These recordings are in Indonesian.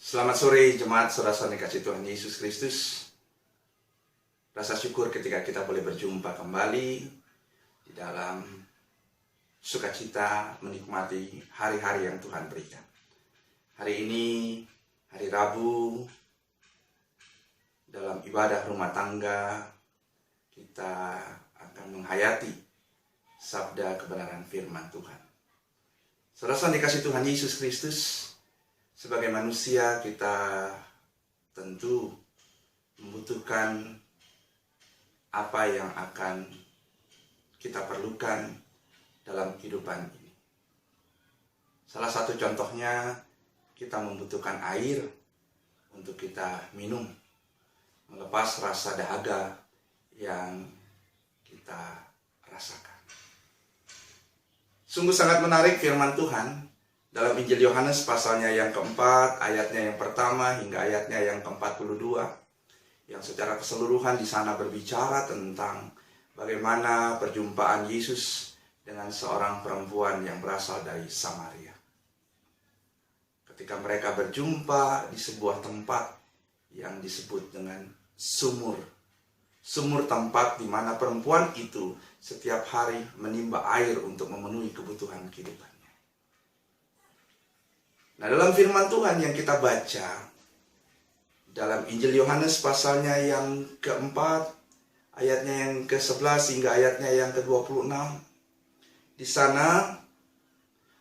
Selamat sore jemaat saudara-saudara kasih Tuhan Yesus Kristus. Rasa syukur ketika kita boleh berjumpa kembali di dalam sukacita menikmati hari-hari yang Tuhan berikan. Hari ini, hari Rabu, dalam ibadah rumah tangga, kita akan menghayati sabda kebenaran firman Tuhan. Saudara-saudara dikasih Tuhan Yesus Kristus, sebagai manusia kita tentu membutuhkan apa yang akan kita perlukan dalam kehidupan ini. Salah satu contohnya, kita membutuhkan air untuk kita minum, melepas rasa dahaga yang kita rasakan. Sungguh sangat menarik firman Tuhan dalam Injil Yohanes pasalnya yang keempat, ayatnya yang pertama hingga ayatnya yang ke-42, yang secara keseluruhan di sana berbicara tentang bagaimana perjumpaan Yesus dengan seorang perempuan yang berasal dari Samaria. Ketika mereka berjumpa di sebuah tempat yang disebut dengan sumur. Sumur tempat di mana perempuan itu setiap hari menimba air untuk memenuhi kebutuhan kehidupan. Nah, dalam firman Tuhan yang kita baca dalam Injil Yohanes pasalnya yang keempat, ayatnya yang ke-11 hingga ayatnya yang ke-26, di sana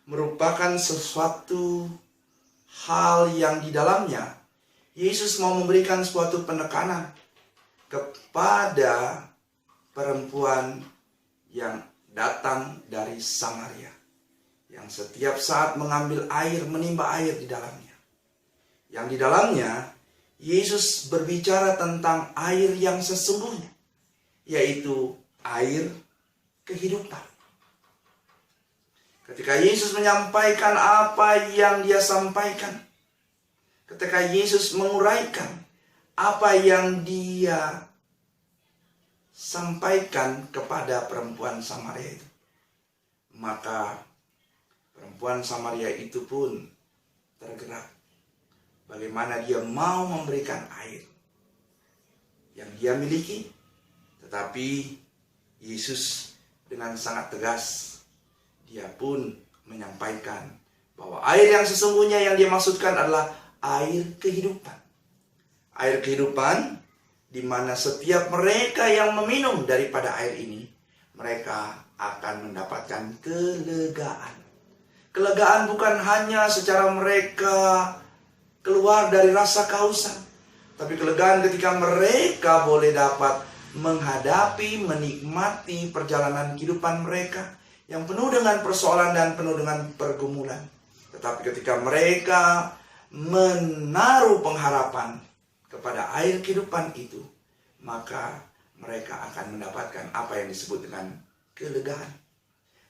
merupakan sesuatu hal yang di dalamnya Yesus mau memberikan suatu penekanan kepada perempuan yang datang dari Samaria, yang setiap saat mengambil air, menimba air di dalamnya. Yang di dalamnya, Yesus berbicara tentang air yang sesungguhnya, yaitu air kehidupan. Ketika Yesus menyampaikan apa yang dia sampaikan, ketika Yesus menguraikan apa yang dia sampaikan kepada perempuan Samaria itu, maka perempuan Samaria itu pun tergerak. Bagaimana dia mau memberikan air yang dia miliki. Tetapi Yesus dengan sangat tegas, dia pun menyampaikan bahwa air yang sesungguhnya yang dia maksudkan adalah air kehidupan. Air kehidupan di mana setiap mereka yang meminum daripada air ini, mereka akan mendapatkan kelegaan. Kelegaan bukan hanya secara mereka keluar dari rasa kehausan, tapi kelegaan ketika mereka boleh dapat menghadapi, menikmati perjalanan kehidupan mereka yang penuh dengan persoalan dan penuh dengan pergumulan. Tetapi ketika mereka menaruh pengharapan kepada air kehidupan itu, maka mereka akan mendapatkan apa yang disebut dengan kelegaan.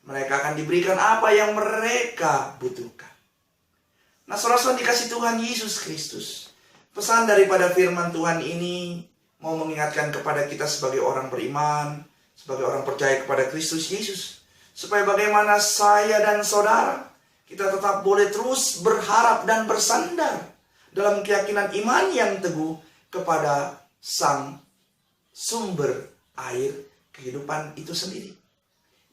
Mereka akan diberikan apa yang mereka butuhkan. Nah, saudara-saudara dikasih Tuhan Yesus Kristus, pesan daripada firman Tuhan ini mau mengingatkan kepada kita sebagai orang beriman, sebagai orang percaya kepada Kristus Yesus, supaya bagaimana saya dan saudara, kita tetap boleh terus berharap dan bersandar dalam keyakinan iman yang teguh kepada Sang sumber air kehidupan itu sendiri,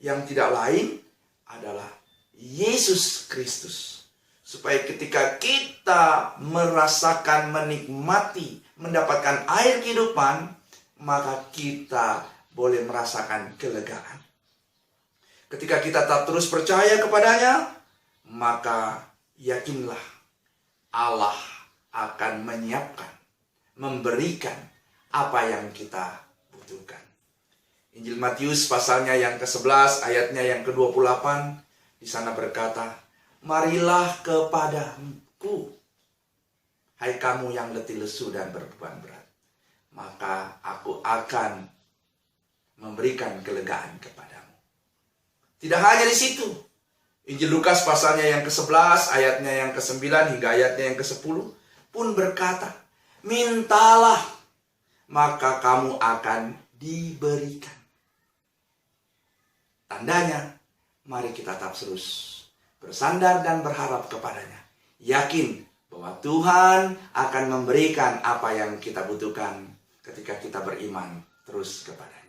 yang tidak lain adalah Yesus Kristus. Supaya ketika kita merasakan, menikmati, mendapatkan air kehidupan, maka kita boleh merasakan kelegaan. Ketika kita tak terus percaya kepadanya, maka yakinlah Allah akan menyiapkan, memberikan apa yang kita butuhkan. Injil Matius pasalnya yang ke-11 ayatnya yang ke-28 di sana berkata, "Marilah kepadaku, hai kamu yang letih lesu dan berbeban berat, maka aku akan memberikan kelegaan kepadamu." Tidak hanya di situ. Injil Lukas pasalnya yang ke-11 ayatnya yang ke-9 hingga ayatnya yang ke-10 pun berkata, "Mintalah, maka kamu akan diberikan." Tandanya, mari kita tetap terus bersandar dan berharap kepadanya. Yakin bahwa Tuhan akan memberikan apa yang kita butuhkan ketika kita beriman terus kepada-Nya.